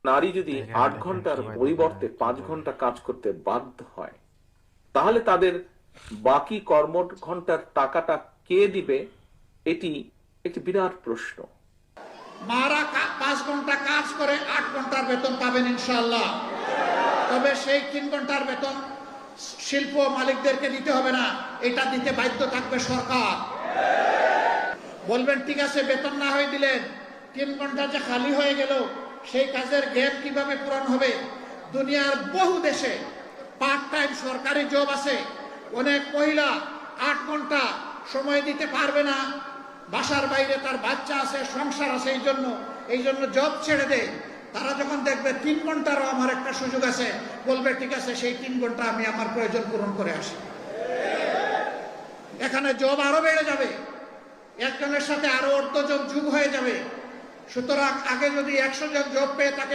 নারী যদি 8 ঘন্টার পরিবর্তে 5 ঘন্টা কাজ করতে বাধ্য হয়, তাহলে তাদের বাকি কর্ম ঘন্টার টাকাটা কে দিবে? এটি একটি বিরাট প্রশ্ন। মারা 5 ঘন্টা কাজ করে 8 ঘন্টার বেতন পাবেন ইনশাআল্লাহ। তবে সেই 3 ঘন্টার বেতন শিল্প মালিকদেরকে দিতে হবে না, এটা দিতে বাধ্য থাকবে সরকার। বলবেন ঠিক আছে, বেতন না হয়ে দিলেন, 3 ঘন্টা যে খালি হয়ে গেল, সেই কাজের গ্যাপ কিভাবে পূরণ হবে? দুনিয়ার বহু দেশে পার্ট টাইম সরকারি জব আছে। অনেক মহিলা 8 ঘন্টা সময় দিতে পারবে না, বাসার বাইরে তার বাচ্চা আছে, সংসার আছে, এই জন্য জব ছেড়ে দেয়। তারা যখন দেখবে 3 ঘন্টারও আমার একটা সুযোগ আছে, বলবে ঠিক আছে, সেই 3 ঘন্টা আমি আমার প্রয়োজন পূরণ করে আসি। এখানে জব আরো বেড়ে যাবে, একজনের সাথে আরো অর্ধজন যুগ হয়ে যাবে। সুতরাং আগে যদি 100 জন জব পেয়ে থাকে